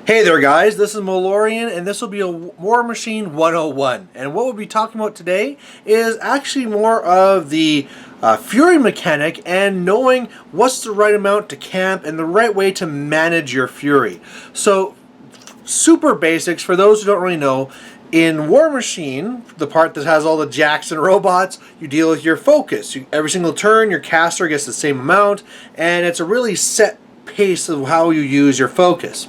Hey there guys, this is Malorian and this will be a Warmachine 101. And what we'll be talking about today is actually more of the Fury mechanic and knowing what's the right amount to camp and the right way to manage your Fury. So, super basics for those who don't really know. In Warmachine, the part that has all the jacks and robots, you deal with your focus. Every single turn, your caster gets the same amount, and it's a really set pace of how you use your focus.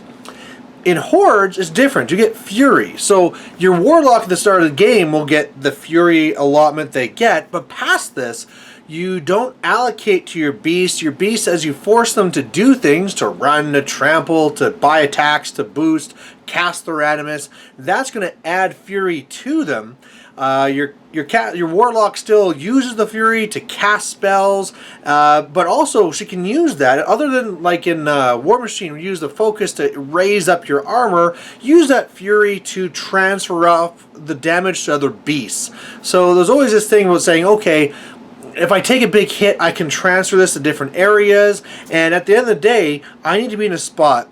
In Hordes, it's different. You get Fury. So your Warlock at the start of the game will get the Fury allotment they get, but past this, you don't allocate to your beasts. Your beasts, as you force them to do things, to run, to trample, to buy attacks, to boost, cast their animus, that's going to add Fury to them. Your Warlock still uses the Fury to cast spells, but also she can use that, other than like in Warmachine, we use the focus to raise up your armor, use that Fury to transfer up the damage to other beasts. So there's always this thing about saying, okay, if I take a big hit, I can transfer this to different areas, and at the end of the day, I need to be in a spot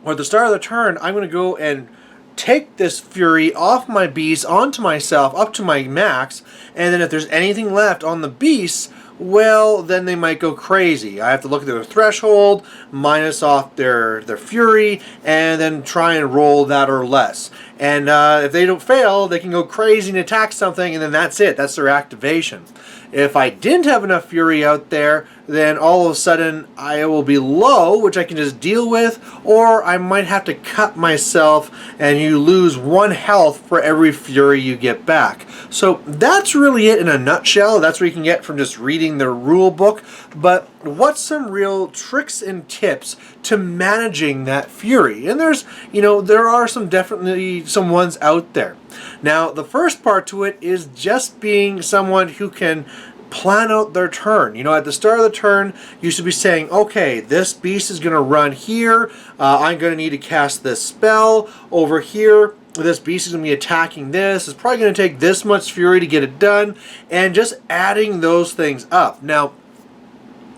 where at the start of the turn, I'm going to go and take this Fury off my beast onto myself up to my max, and then if there's anything left on the beasts, well, then they might go crazy. I have to look at their threshold, minus off their Fury, and then try and roll that or less. And if they don't fail, they can go crazy and attack something, and then that's it. That's their activation. If I didn't have enough Fury out there, then all of a sudden I will be low, which I can just deal with, or I might have to cut myself and you lose 1 health for every Fury you get back. So that's really it in a nutshell. That's what you can get from just reading the rule book. But what's some real tricks and tips to managing that Fury? And there are definitely some ones out there. Now, the first part to it is just being someone who can plan out their turn. At the start of the turn, you should be saying, okay, this beast is going to run here. I'm going to need to cast this spell over here. This beast is going to be attacking this. It's probably going to take this much Fury to get it done. And just adding those things up. Now,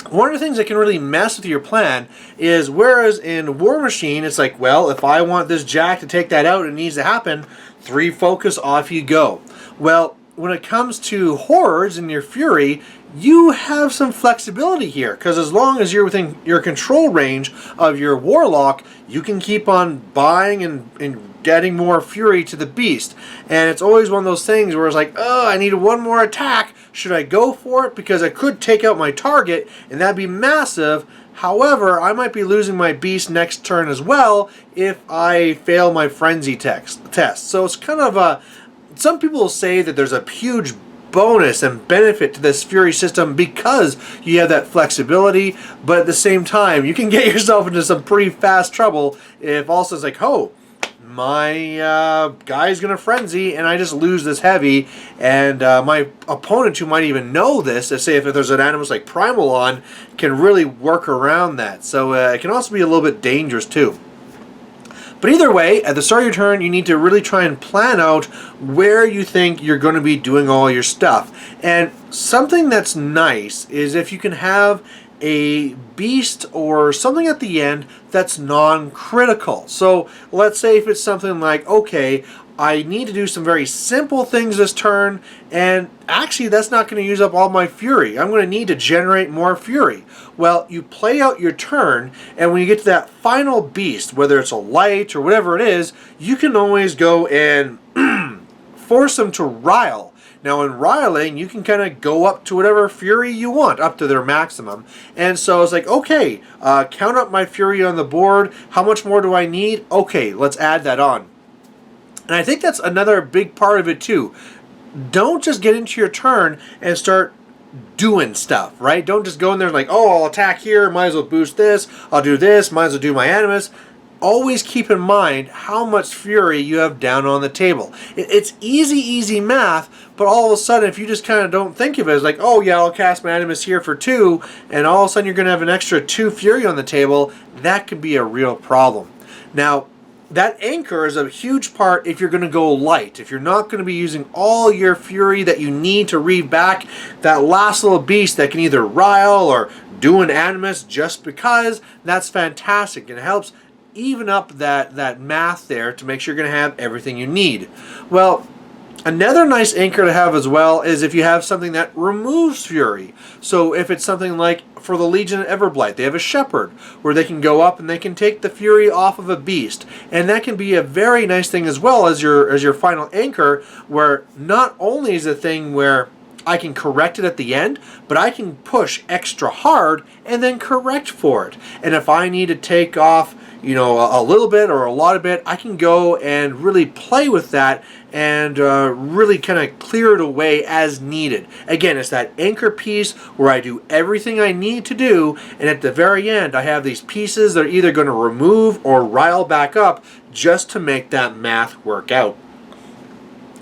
one of the things that can really mess with your plan is, whereas in Warmachine, it's like, well, if I want this jack to take that out, it needs to happen. 3 focus, off you go. Well, when it comes to Hordes and your Fury, you have some flexibility here, because as long as you're within your control range of your Warlock, you can keep on buying and getting more Fury to the beast. And it's always one of those things where it's like, oh, I need one more attack. Should I go for it? Because I could take out my target, and that'd be massive. However, I might be losing my beast next turn as well if I fail my frenzy test. So it's kind of a... Some people will say that there's a huge bonus and benefit to this Fury system because you have that flexibility, but at the same time, you can get yourself into some pretty fast trouble if also it's like, oh, my guy's going to frenzy and I just lose this heavy, and my opponent, who might even know this, let's say if there's an animus like Primal on, can really work around that. So it can also be a little bit dangerous too. But either way, at the start of your turn, you need to really try and plan out where you think you're going to be doing all your stuff. And something that's nice is if you can have a beast or something at the end that's non-critical. So let's say if it's something like, okay, I need to do some very simple things this turn, and actually that's not going to use up all my Fury. I'm going to need to generate more Fury. Well, you play out your turn, and when you get to that final beast, whether it's a light or whatever it is, you can always go and force them to rile. Now in riling, you can kind of go up to whatever Fury you want, up to their maximum. And so it's like, okay, count up my Fury on the board. How much more do I need? Okay, let's add that on. And I think that's another big part of it too. Don't just get into your turn and start doing stuff, right? Don't just go in there like, oh, I'll attack here, might as well boost this, I'll do this, might as well do my animus. Always keep in mind how much Fury you have down on the table. It's easy math, but all of a sudden, if you just kind of don't think of it as like, oh yeah, I'll cast my animus here for 2, and all of a sudden you're going to have an extra 2 Fury on the table, that could be a real problem. Now, that anchor is a huge part if you're going to go light. If you're not going to be using all your Fury that you need to read back, that last little beast that can either rile or do an animus just because, that's fantastic. It helps even up that math there to make sure you're going to have everything you need. Well, another nice anchor to have as well is if you have something that removes fury. So if it's something like for the Legion of Everblight, they have a shepherd where they can go up and they can take the fury off of a beast, and that can be a very nice thing as well as your final anchor, where not only is a thing where I can correct it at the end, but I can push extra hard and then correct for it. And if I need to take off, you know, a little bit or a lot of it, I can go and really play with that and really kind of clear it away as needed. Again, it's that anchor piece where I do everything I need to do, and at the very end I have these pieces that are either going to remove or rile back up just to make that math work out.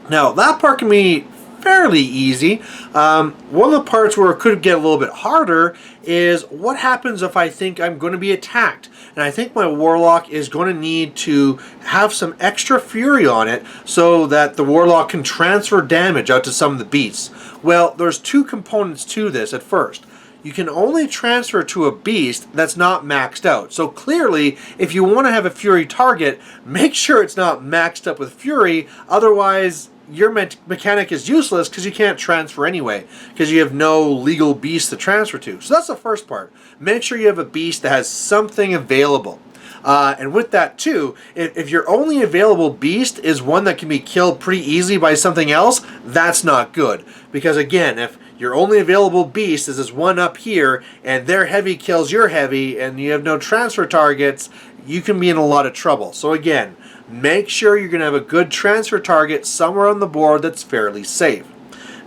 Now, that part can be fairly easy. One of the parts where it could get a little bit harder is what happens if I think I'm going to be attacked, and I think my Warlock is going to need to have some extra fury on it so that the Warlock can transfer damage out to some of the beasts. Well, there's two components to this at first. You can only transfer to a beast that's not maxed out. So clearly, if you want to have a fury target, make sure it's not maxed up with fury, otherwise your mechanic is useless because you can't transfer anyway, because you have no legal beast to transfer to. So that's the first part. Make sure you have a beast that has something available. And with that too, if your only available beast is one that can be killed pretty easily by something else, that's not good. Because again, if your only available beast is this one up here, and their heavy kills your heavy, and you have no transfer targets, you can be in a lot of trouble. So again, make sure you're going to have a good transfer target somewhere on the board that's fairly safe.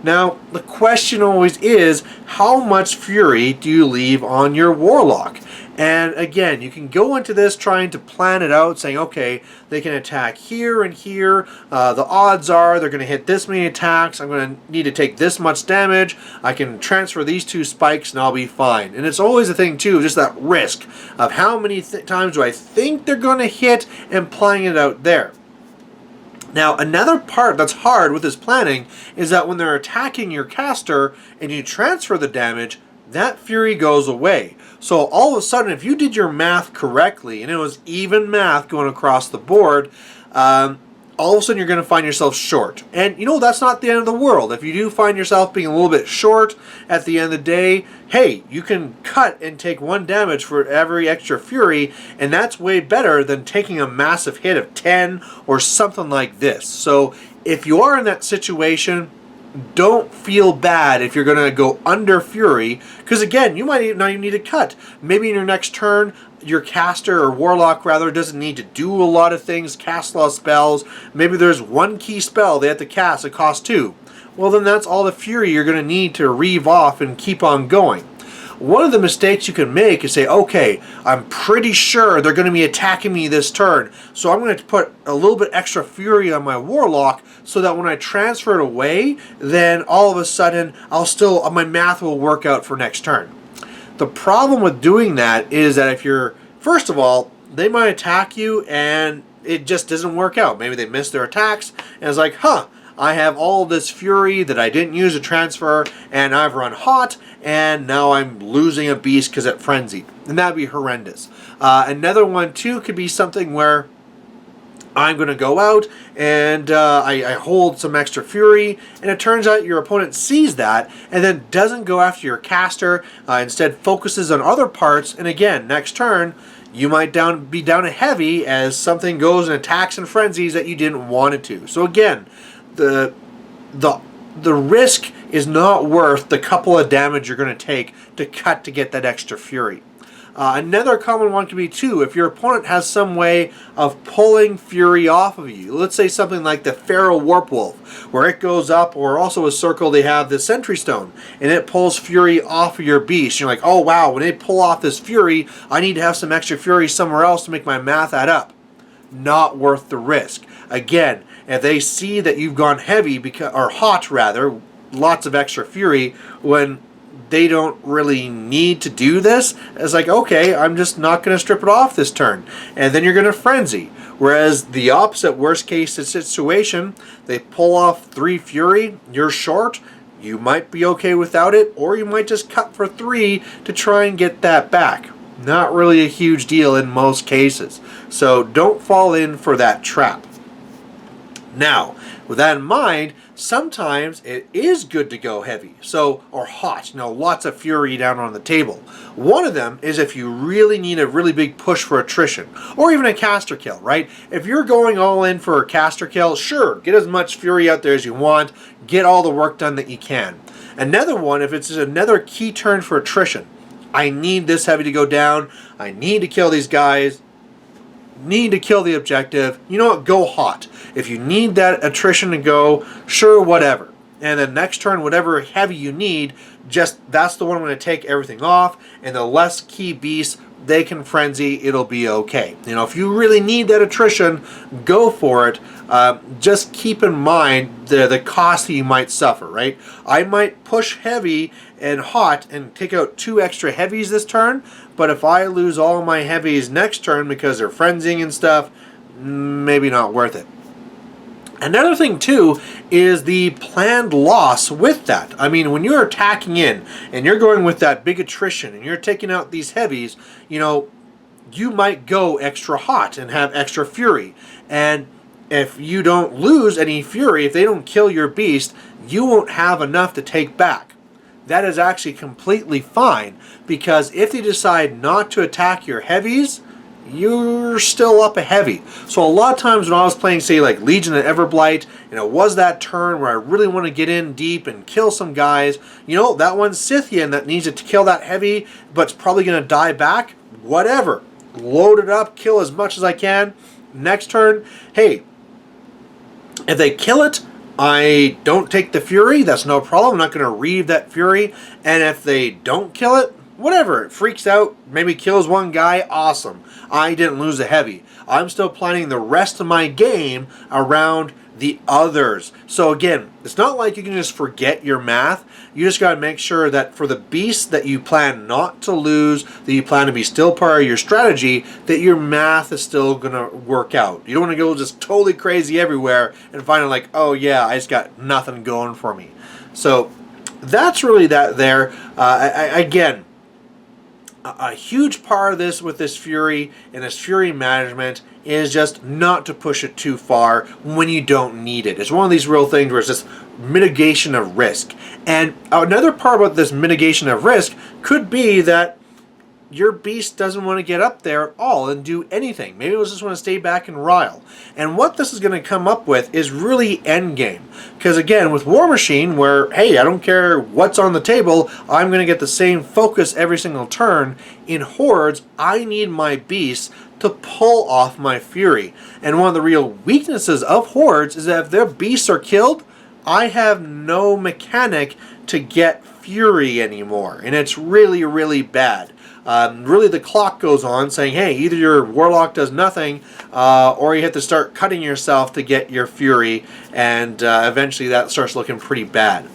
Now, the question always is, how much fury do you leave on your Warlock? And again, you can go into this trying to plan it out, saying, okay, they can attack here and here. The odds are they're going to hit this many attacks. I'm going to need to take this much damage. I can transfer these two spikes and I'll be fine. And it's always a thing, too, just that risk of how many times do I think they're going to hit and playing it out there. Now, another part that's hard with this planning is that when they're attacking your caster and you transfer the damage, that fury goes away. So all of a sudden, if you did your math correctly, and it was even math going across the board, all of a sudden you're going to find yourself short. And you know, that's not the end of the world. If you do find yourself being a little bit short at the end of the day, hey, you can cut and take 1 damage for every extra fury, and that's way better than taking a massive hit of 10 or something like this. So if you are in that situation, don't feel bad if you're going to go under fury, because again, you might not even need to cut. Maybe in your next turn, your caster or Warlock rather doesn't need to do a lot of things, cast a lot of spells. Maybe there's one key spell they have to cast that costs 2. Well, then that's all the fury you're going to need to reeve off and keep on going. One of the mistakes you can make is say, okay, I'm pretty sure they're going to be attacking me this turn, so I'm going to put a little bit extra fury on my Warlock so that when I transfer it away, then all of a sudden my math will work out for next turn. The problem with doing that is that if you're, first of all, they might attack you and it just doesn't work out. Maybe they miss their attacks and it's like, I have all this fury that I didn't use to transfer, and I've run hot, and now I'm losing a beast because it frenzied. And that would be horrendous. Another one, too, could be something where I'm going to go out, and I hold some extra fury, and it turns out your opponent sees that, and then doesn't go after your caster, instead focuses on other parts, and again, next turn, you might be down a heavy as something goes and attacks and frenzies that you didn't want it to. So again, the risk is not worth the couple of damage you're going to take to cut to get that extra fury. Another common one could be too, if your opponent has some way of pulling fury off of you. Let's say something like the Pharaoh Warp Wolf, where it goes up, or also a circle they have the Sentry Stone, and it pulls fury off of your beast. You're like, oh wow, when they pull off this fury, I need to have some extra fury somewhere else to make my math add up. Not worth the risk. Again, if they see that you've gone heavy, or hot rather, lots of extra fury, when they don't really need to do this, it's like, okay, I'm just not going to strip it off this turn. And then you're going to frenzy. Whereas the opposite worst case situation, they pull off 3 fury, you're short, you might be okay without it, or you might just cut for 3 to try and get that back. Not really a huge deal in most cases. So don't fall in for that trap. Now, with that in mind, sometimes it is good to go heavy, or hot, lots of fury down on the table. One of them is if you really need a really big push for attrition, or even a caster kill, right? If you're going all in for a caster kill, sure, get as much fury out there as you want, get all the work done that you can. Another one, if it's another key turn for attrition, I need this heavy to go down, I need to kill these guys, need to kill the objective, you know what, go hot. If you need that attrition to go, sure, whatever. And then next turn, whatever heavy you need, just that's the one I'm going to take everything off, and the less key beasts they can frenzy, it'll be okay. If you really need that attrition, go for it. Just keep in mind the cost that you might suffer, right? I might push heavy and hot and take out 2 extra heavies this turn, but if I lose all my heavies next turn because they're frenzying and stuff, maybe not worth it. Another thing too is the planned loss with that. I mean, when you're attacking in and you're going with that big attrition and you're taking out these heavies, you might go extra hot and have extra fury. And if you don't lose any fury, if they don't kill your beast, you won't have enough to take back. That is actually completely fine, because if they decide not to attack your heavies, you're still up a heavy. So a lot of times when I was playing, say, like Legion and Everblight, and it was that turn where I really want to get in deep and kill some guys, that one Scythian that needs to kill that heavy, but it's probably going to die back, whatever. Load it up, kill as much as I can. Next turn, hey, if they kill it, I don't take the fury, that's no problem. I'm not going to reave that fury. And if they don't kill it, whatever, it freaks out, maybe kills one guy, awesome. I didn't lose a heavy. I'm still planning the rest of my game around the others. So again, it's not like you can just forget your math. You just got to make sure that for the beasts that you plan not to lose, that you plan to be still part of your strategy, that your math is still going to work out. You don't want to go just totally crazy everywhere and find like, oh yeah, I just got nothing going for me. So that's really that there. Again, a huge part of this with this fury and this fury management is just not to push it too far when you don't need it. It's one of these real things where it's just mitigation of risk. And another part about this mitigation of risk could be that your beast doesn't want to get up there at all and do anything. Maybe it just want to stay back and rile. And what this is going to come up with is really endgame. Because again, with Warmachine, where, hey, I don't care what's on the table, I'm going to get the same focus every single turn. In Hordes, I need my beasts to pull off my fury. And one of the real weaknesses of Hordes is that if their beasts are killed, I have no mechanic to get fury anymore. And it's really, really bad. Really the clock goes on saying, hey, either your warlock does nothing or you have to start cutting yourself to get your fury, and eventually that starts looking pretty bad.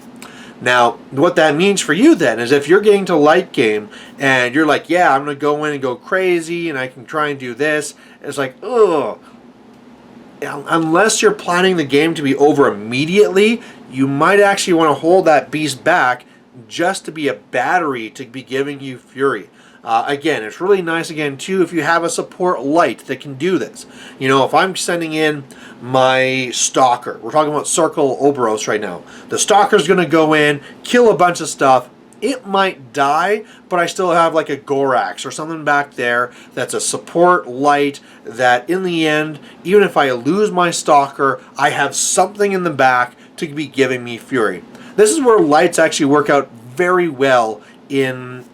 Now, what that means for you then is if you're getting to late game and you're like, yeah, I'm going to go in and go crazy and I can try and do this, it's like, ugh. Unless you're planning the game to be over immediately, you might actually want to hold that beast back just to be a battery to be giving you fury. Again, it's really nice, again, too, if you have a support light that can do this. If I'm sending in my Stalker, we're talking about Circle Oberos right now. The Stalker's going to go in, kill a bunch of stuff. It might die, but I still have like a Gorax or something back there that's a support light that in the end, even if I lose my Stalker, I have something in the back to be giving me fury. This is where lights actually work out very well in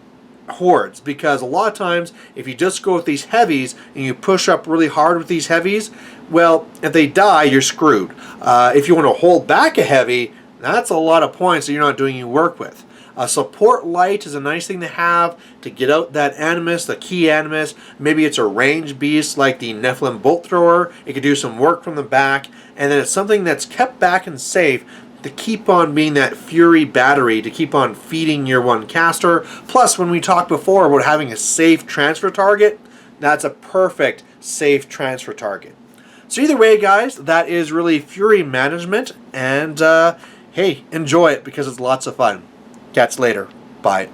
Hordes, because a lot of times if you just go with these heavies and you push up really hard with these heavies, well, if they die, you're screwed. If you want to hold back a heavy, that's a lot of points that you're not doing your work with. A support light is a nice thing to have to get out that Animus, the key Animus. Maybe it's a ranged beast like the Nephilim Bolt Thrower. It could do some work from the back, and then it's something that's kept back and safe to keep on being that fury battery, to keep on feeding your one caster. Plus, when we talked before about having a safe transfer target, that's a perfect safe transfer target. So either way, guys, that is really fury management, and hey, enjoy it because it's lots of fun. Catch you later. Bye.